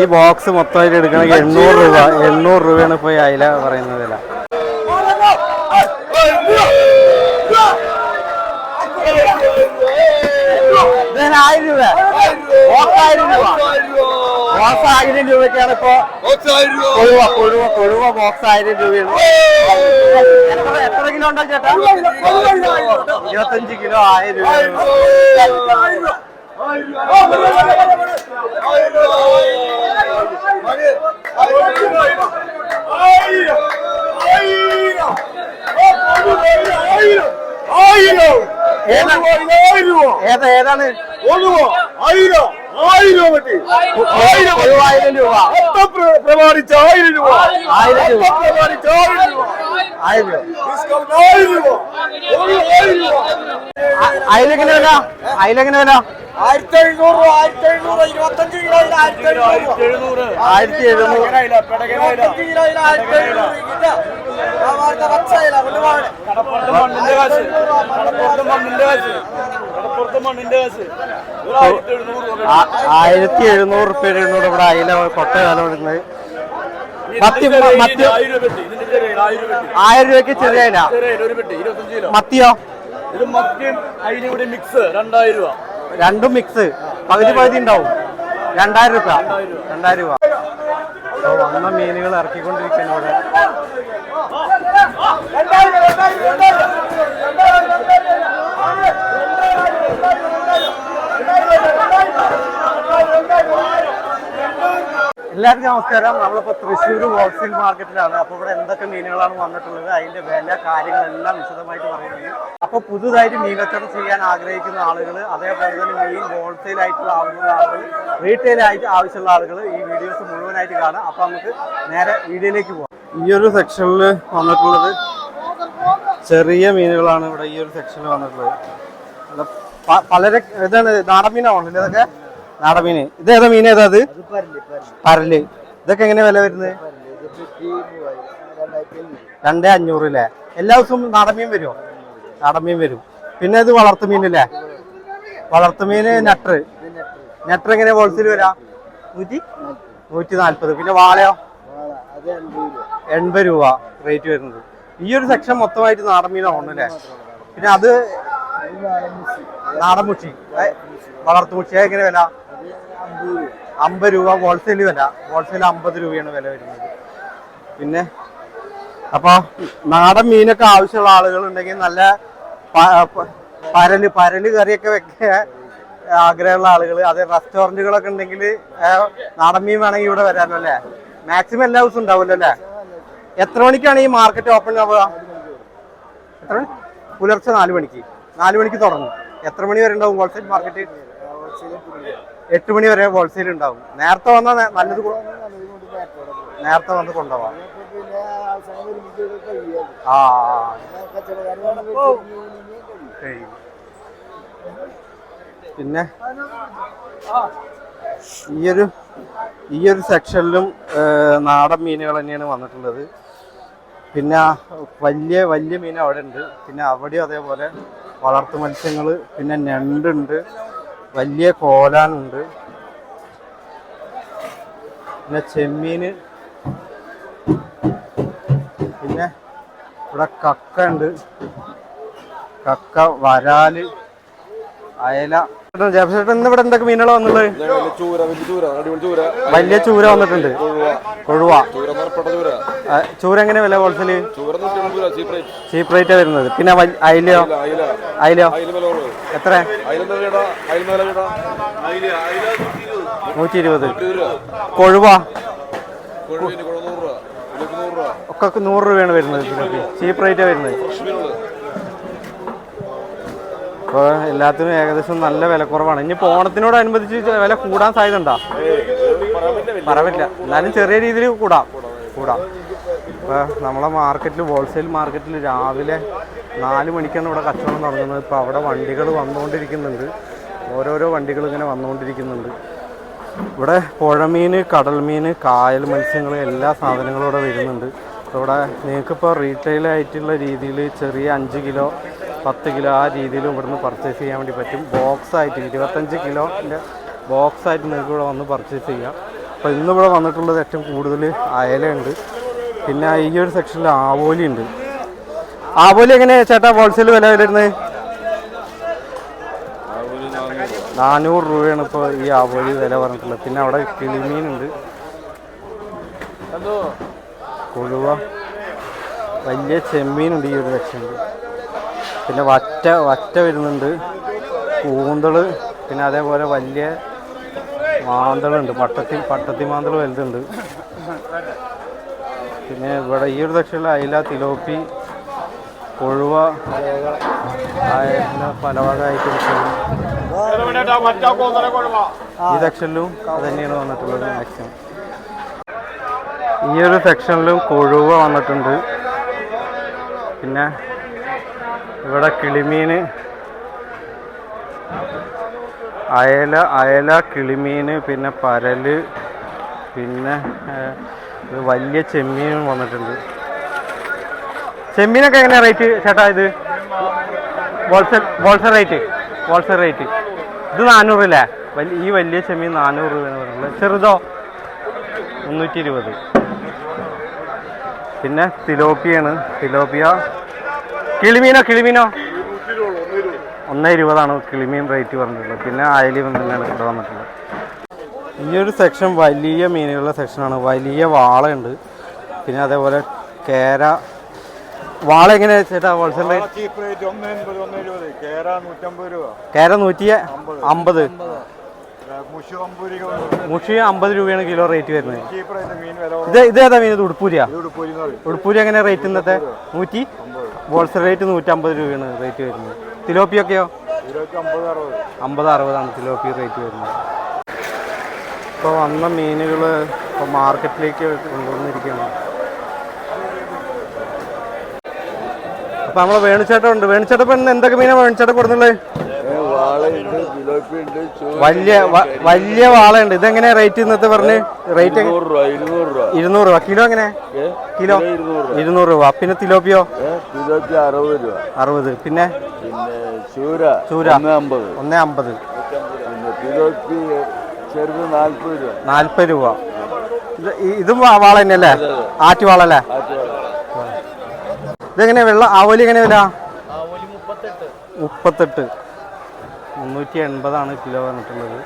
ഈ ബോക്സ് മൊത്തമായിട്ട് എടുക്കണമെങ്കിൽ 800 രൂപയാണ് ഇപ്പോൾ അയില പറയുന്ന വില. ബോക്സ് 1000 രൂപയ്ക്കാണ് ഇപ്പൊ കൊഴുവ ബോക്സ് 1000 രൂപയാണ്. എത്ര കിലോ ഉണ്ടോ ചേട്ടാ? 25 കിലോ 1000 രൂപ. ഏതാണ്? 1000 രൂപ പ്രമാണിച്ച് 1000 രൂപ. അയിലെങ്ങനെ വില? 1700 25 കിലോ 1700. റുപ്യ ഇവിടെ അയില കൊട്ട വില കൊടുക്കുന്നത്. 1000 രൂപയ്ക്ക് ചെറിയ അയില. മത്തിയോ? രണ്ടും മിക്സ് പകുതി ഉണ്ടാവും. 2000 രൂപ. 2000 രൂപ. വന്ന മീനുകൾ ഇറക്കിക്കൊണ്ടിരിക്കുന്നു ഇവിടെ. എല്ലാവർക്കും നമസ്കാരം. നമ്മളിപ്പോൾ തൃശ്ശൂർ ഹോൾസെയിൽ മാർക്കറ്റിലാണ്. അപ്പോൾ ഇവിടെ എന്തൊക്കെ മീനുകളാണ് വന്നിട്ടുള്ളത്, അതിൻ്റെ വില കാര്യങ്ങളെല്ലാം വിശദമായിട്ട് പറയുന്നത്. അപ്പോൾ പുതുതായിട്ട് മീൻ കച്ചവടം ചെയ്യാൻ ആഗ്രഹിക്കുന്ന ആളുകൾ, അതേപോലെ തന്നെ മീൻ ഹോൾസെയിൽ ആയിട്ടുള്ള ആളുകൾ, റീറ്റെയിൽ ആയിട്ട് ആവശ്യമുള്ള ആളുകൾ ഈ വീഡിയോസ് മുഴുവനായിട്ട് കാണാം. അപ്പോൾ നമുക്ക് നേരെ വീഡിയോയിലേക്ക് പോകാം. ഈ ഒരു സെക്ഷനിൽ വന്നിട്ടുള്ളത് ചെറിയ മീനുകളാണ്. ഇവിടെ ഈ ഒരു സെക്ഷനിൽ വന്നിട്ടുള്ളത് പലരെ ഇതാണ്. നാടൻ മീനാണല്ലോ ഇതൊക്കെ. നാടൻ മീൻ. ഇതേതാ മീൻ? ഏതാ അത്? പരല്. ഇതൊക്കെ എങ്ങനെ വില വരുന്നത്? 2500 അല്ലേ? എല്ലാ ദിവസവും നാടൻ മീൻ വരുമോ? നാടൻ മീൻ വരും. പിന്നെ ഇത് വളർത്തു മീനല്ലേ? വളർത്തു മീന് നെട്ടർ എങ്ങനെ ഹോൾസെയിൽ വരാം? 140. പിന്നെ വാളയോ? 80 രൂപ റേറ്റ് വരുന്നത്. ഈ ഒരു സെക്ഷൻ മൊത്തമായിട്ട് നാടൻ മീനാണ് അല്ലേ? പിന്നെ അത് നാടൻ മുച്ചി, വളർത്തു മുച്ചി എങ്ങനെ വില? 50 രൂപ ഹോൾസെയിൽ വില. ഹോൾസെയിൽ 50 രൂപയാണ് വില വരുന്നത്. പിന്നെ അപ്പോൾ നാടൻ മീനൊക്കെ ആവശ്യമുള്ള ആളുകൾ ഉണ്ടെങ്കിൽ നല്ല പരല് കറിയൊക്കെ വെക്കാൻ ആഗ്രഹമുള്ള ആളുകൾ, അതേ റെസ്റ്റോറൻറ്റുകളൊക്കെ ഉണ്ടെങ്കിൽ നാടൻ മീൻ വേണമെങ്കിൽ ഇവിടെ വരാമല്ലോ അല്ലേ? മാക്സിമം എല്ലാ ദിവസവും ഉണ്ടാവുമല്ലോ അല്ലേ? എത്ര മണിക്കാണ് ഈ മാർക്കറ്റ് ഓപ്പൺ ആവുക? എത്ര മണി? പുലർച്ചെ 4 മണിക്ക്. 4 മണിക്ക് തുടങ്ങും. എത്ര മണി വരെ ഉണ്ടാവും ഹോൾസെയിൽ മാർക്കറ്റ്? 8 മണി വരെ ഹോൾസെയിൽ ഉണ്ടാവും. നേരത്തെ വന്നാൽ നല്ലത്, നേരത്തെ വന്ന് കൊണ്ടുപോവാം. പിന്നെ ഈ ഒരു സെക്ഷനിലും നാടൻ മീനുകൾ തന്നെയാണ് വന്നിട്ടുള്ളത്. പിന്നെ വലിയ മീൻ അവിടെ ഉണ്ട്. പിന്നെ അവിടെയും അതേപോലെ വളർത്തു മത്സ്യങ്ങൾ, പിന്നെ ഞണ്ടുണ്ട്, വലിയ കോലാനുണ്ട്, പിന്നെ ചെമ്മീൻ, പിന്നെ ഇവിടെ കക്ക ഉണ്ട്, കക്ക, വരാല്, അയല. ജയപ്രസേട്ടൻ ഇന്ന് ഇവിടെ എന്തൊക്കെ മീനുകളാണ് വന്നുള്ളത്? വലിയ ചൂര വന്നിട്ടുണ്ട്. കൊഴുവ. ചൂര എങ്ങനെ വില ഹോൾസെയിൽ? ചീപ്പ് റേറ്റ് വരുന്നത്. പിന്നെ അയിലയോ? എത്ര? 120. കൊഴുവ ഒക്കെ 100 രൂപയാണ് വരുന്നത്. ചീപ്പ് റേറ്റാണ് വരുന്നത്. അപ്പോൾ എല്ലാത്തിനും ഏകദേശം നല്ല വിലക്കുറവാണ്. ഇനിയിപ്പോൾ ഓണത്തിനോടനുബന്ധിച്ച് വില കൂടാൻ സാധ്യത ഉണ്ടോ? പറയാൻ പറ്റില്ല. എന്നാലും ചെറിയ രീതിയിൽ കൂടാം. ഇപ്പോൾ നമ്മളെ മാർക്കറ്റിൽ, ഹോൾസെയിൽ മാർക്കറ്റിൽ രാവിലെ 4 മണിക്കാണ് ഇവിടെ കച്ചവടം തുടങ്ങുന്നത്. ഇപ്പോൾ അവിടെ വണ്ടികൾ വന്നുകൊണ്ടിരിക്കുന്നുണ്ട്. ഓരോരോ വണ്ടികൾ ഇങ്ങനെ വന്നുകൊണ്ടിരിക്കുന്നുണ്ട്. ഇവിടെ പുഴമീൻ, കടൽ മീൻ, കായൽ മത്സ്യങ്ങൾ എല്ലാ സാധനങ്ങളും ഇവിടെ വരുന്നുണ്ട്. ഇവിടെ നിങ്ങൾക്കിപ്പോൾ റീറ്റെയിലായിട്ടുള്ള രീതിയിൽ ചെറിയ 5 കിലോ 10 കിലോ ആ രീതിയിൽ ഇവിടുന്ന് പർച്ചേസ് ചെയ്യാൻ വേണ്ടി പറ്റും. ബോക്സായിട്ട് 25 കിലോൻ്റെ ബോക്സായിട്ട് നിങ്ങൾക്ക് ഇവിടെ വന്ന് പർച്ചേസ് ചെയ്യാം. അപ്പോൾ ഇന്നിവിടെ വന്നിട്ടുള്ളത് ഏറ്റവും കൂടുതൽ അയലയുണ്ട്. പിന്നെ ഈ ഒരു സെക്ഷനിൽ ആവോലി ഉണ്ട്. ആവോലി എങ്ങനെയാണ് ചേട്ടാ ഹോൾസെയിൽ വില വരുന്നത്? 400 രൂപയാണ് ഇപ്പോൾ ഈ ആവോലി വില പറഞ്ഞിട്ടുള്ളത്. പിന്നെ അവിടെ കിളിമീനുണ്ട്, കൊഴുവ, വലിയ ചെമ്മീനുണ്ട് ഈ ഒരു സെക്ഷനിൽ. പിന്നെ വറ്റ വരുന്നുണ്ട്, കൂന്തൾ, പിന്നെ അതേപോലെ വലിയ മാന്തളുണ്ട്, പട്ടത്തി മാന്തൾ വലുതുണ്ട്. പിന്നെ ഇവിടെ ഈ ഒരു സെക്ഷനിൽ അയില, തിലോപ്പി, കൊഴുവ, പല വക ഐറ്റംസും ഈ സെക്ഷനിലും അത് തന്നെയാണ് വന്നിട്ടുള്ളത്. മാക്സിമം ഈ ഒരു സെക്ഷനിലും കൊഴുവ വന്നിട്ടുണ്ട്. പിന്നെ ഇവിടെ കിളിമീൻ, അയല, കിളിമീൻ, പിന്നെ പരല്, പിന്നെ വലിയ ചെമ്മീനും വന്നിട്ടുണ്ട്. ചെമ്മീനൊക്കെ എങ്ങനെയാണ് റേറ്റ് ചേട്ടാ? ഇത് ഹോൾസെയിൽ റേറ്റ് ഇത് 400 അല്ലേ? ഈ വലിയ ചെമ്മീൻ 400 രൂപയാണ് പറയുന്നത്. ചെറുതോ 320. പിന്നെ തിലോപ്പിയാണ്, കിളിമീനോ 120 കിളിമീൻ റേറ്റ് പറഞ്ഞിട്ടുള്ളത്. പിന്നെ അയലി തന്നെയാണ് ഇവിടെ വന്നിട്ടുള്ളത്. ഈ ഒരു സെക്ഷൻ വലിയ മീനുകളുടെ സെക്ഷനാണ്. വലിയ വാളയുണ്ട്, പിന്നെ അതേപോലെ കേര. വാള എങ്ങനെയാ ചേട്ടാ ഹോൾസെയിൽ റേറ്റ്? കേര 150, മുഷി 50 രൂപയാണ് കിലോ റേറ്റ് വരുന്നത്. ഇത് ഏതാ മീൻ? ഇത് ഉടുപ്പൂരി എങ്ങനെ റേറ്റ്? ഇന്നത്തെ 100, ഹോൾസെയിൽ റേറ്റ് 150 രൂപയാണ് റേറ്റ് വരുന്നത്. തിലോപ്പിയൊക്കെയോ 50-60 തിലോപ്പി റേറ്റ് വരുന്നത്. ഇപ്പോൾ വന്ന മീനുകൾ ഇപ്പോൾ മാർക്കറ്റിലേക്ക് കൊണ്ടുവന്നിരിക്കുകയാണ്. അപ്പോൾ നമ്മളെ വേണുചേട്ടൻ ഉണ്ട്. വേണുചേട്ടൻ ഇപ്പം എന്തൊക്കെ മീനാണ് വേണുചേട്ടൻ കൊടുക്കുന്നുള്ളത്? വലിയ വാളയുണ്ട്. ഇതെങ്ങനെയാ റേറ്റ് ഇന്നത്തെ പറഞ്ഞ്? റേറ്റ് 200 രൂപ കിലോ. എങ്ങനെ കിലോ? 200 രൂപ. പിന്നെ തിലോപ്പിയോ 60. പിന്നെ ചൂര 150. 40 രൂപ. ഇതും വാള തന്നെയല്ലേ? ആറ്റുവാളല്ലേ? ഇതെങ്ങനെയാ വെള്ള ആവോലി എങ്ങനെയാ വില? 38, 380 കിലോ വന്നിട്ടുള്ളത്.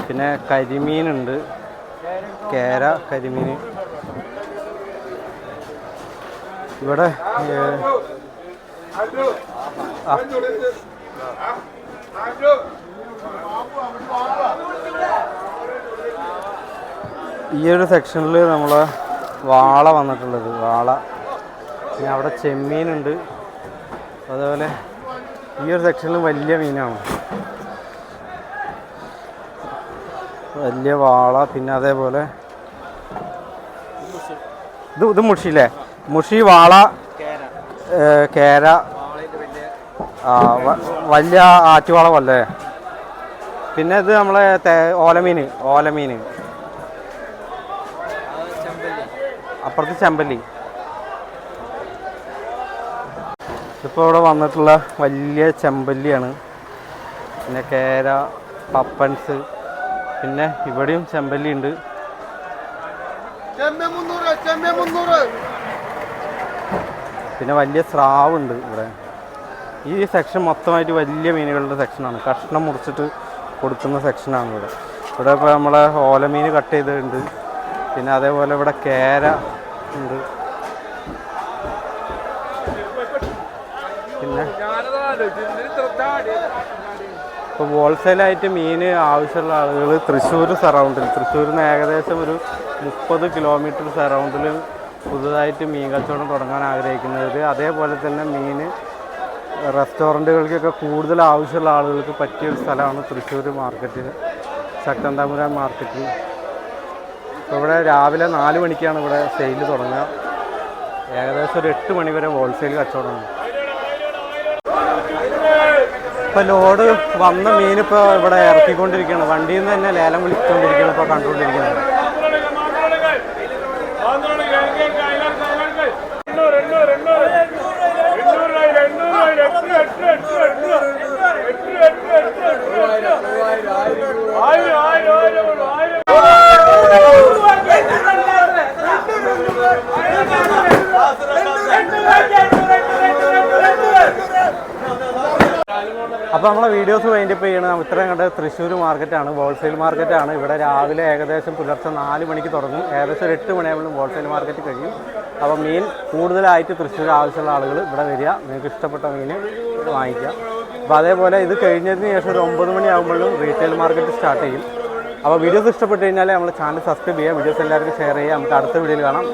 പിന്നെ കരിമീനുണ്ട്, കരിമീൻ. ഇവിടെ ഈ ഒരു സെക്ഷനിൽ നമ്മളെ വാള വന്നിട്ടുള്ളത്. വാള, പിന്നെ അവിടെ ചെമ്മീനുണ്ട്. അതേപോലെ ഈ ഒരു സെക്ഷനിൽ വലിയ മീനാണ്, വലിയ വാള. പിന്നെ അതേപോലെ ഇത് മുഷിയില്ലേ? മുഷി, വാള, കേര, വലിയ ആറ്റുവാള പോലെ. പിന്നെ ഇത് നമ്മളെ ഓലമീൻ, അപ്പുറത്ത് ചെമ്പല്ലി. ഇപ്പോൾ ഇവിടെ വന്നിട്ടുള്ള വലിയ ചെമ്പല്ലിയാണ്. പിന്നെ കേര, പപ്പൻസ്, പിന്നെ ഇവിടെയും ചെമ്പല്ലി ഉണ്ട്. പിന്നെ വലിയ സ്രാവുണ്ട് ഇവിടെ. ഈ സെക്ഷൻ മൊത്തമായിട്ട് വലിയ മീനുകളുടെ സെക്ഷനാണ്. കഷ്ണം മുറിച്ചിട്ട് കൊടുക്കുന്ന സെക്ഷനാണ് ഇവിടെ. ഇവിടെ ഇപ്പോൾ നമ്മളെ ഓലമീൻ കട്ട് ചെയ്തിട്ടുണ്ട്. പിന്നെ അതേപോലെ ഇവിടെ കേര ഉണ്ട്. പിന്നെ ഇപ്പോൾ ഹോൾസെയിലായിട്ട് മീൻ ആവശ്യമുള്ള ആളുകൾ തൃശ്ശൂർ സറൗണ്ടിൽ, തൃശ്ശൂരിൽ നിന്ന് ഏകദേശം ഒരു 30 കിലോമീറ്റർ സറൗണ്ടിൽ പുതുതായിട്ട് മീൻ കച്ചവടം തുടങ്ങാൻ ആഗ്രഹിക്കുന്നത്. അതേപോലെ തന്നെ മീൻ റെസ്റ്റോറൻറ്റുകൾക്കൊക്കെ കൂടുതൽ ആവശ്യമുള്ള ആളുകൾക്ക് പറ്റിയൊരു സ്ഥലമാണ് തൃശ്ശൂർ മാർക്കറ്റ്, ശക്തന്തപുരം മാർക്കറ്റ്. ഇപ്പോൾ ഇവിടെ രാവിലെ 4 മണിക്കാണ് ഇവിടെ സെയിൽ തുടങ്ങുക. ഏകദേശം ഒരു 8 മണി വരെ ഹോൾസെയിൽ കച്ചവടമാണ്. ഇപ്പോൾ ലോഡ് വന്ന മീനിപ്പോൾ ഇവിടെ ഇറക്കിക്കൊണ്ടിരിക്കുകയാണ്. വണ്ടിയിൽ നിന്ന് തന്നെ ലേലം വിളിച്ചുകൊണ്ടിരിക്കുകയാണ് ഇപ്പോൾ കണ്ടുകൊണ്ടിരിക്കുന്നത്. അപ്പോൾ നമ്മളെ വീഡിയോസ് വൈൻഡപ്പ് ചെയ്യണം. ഇത്രയും കണ്ട് തൃശ്ശൂർ മാർക്കറ്റാണ്, ഹോൾസെയിൽ മാർക്കറ്റാണ്. ഇവിടെ രാവിലെ ഏകദേശം പുലർച്ചെ 4 മണിക്ക് തുടങ്ങും, ഏകദേശം ഒരു 8 മണിയാകുമ്പോഴും ഹോൾസെയിൽ മാർക്കറ്റ് കഴിയും. അപ്പോൾ മീൻ കൂടുതലായിട്ട് തൃശ്ശൂർ ആവശ്യമുള്ള ആളുകൾ ഇവിടെ വരിക, നിങ്ങൾക്ക് ഇഷ്ടപ്പെട്ട മീൻ വാങ്ങിക്കുക. അപ്പോൾ അതേപോലെ ഇത് കഴിഞ്ഞതിന് ശേഷം ഒരു 9 മണിയാകുമ്പോഴും റീറ്റെയിൽ മാർക്കറ്റ് സ്റ്റാർട്ട് ചെയ്യും. അപ്പോൾ വീഡിയോസ് ഇഷ്ടപ്പെട്ട് കഴിഞ്ഞാൽ നമ്മൾ ചാനൽ സബ്സ്ക്രൈബ് ചെയ്യുക, വീഡിയോസ് എല്ലാവർക്കും ഷെയർ ചെയ്യുക. നമുക്ക് അടുത്ത വീഡിയോയിൽ കാണാം.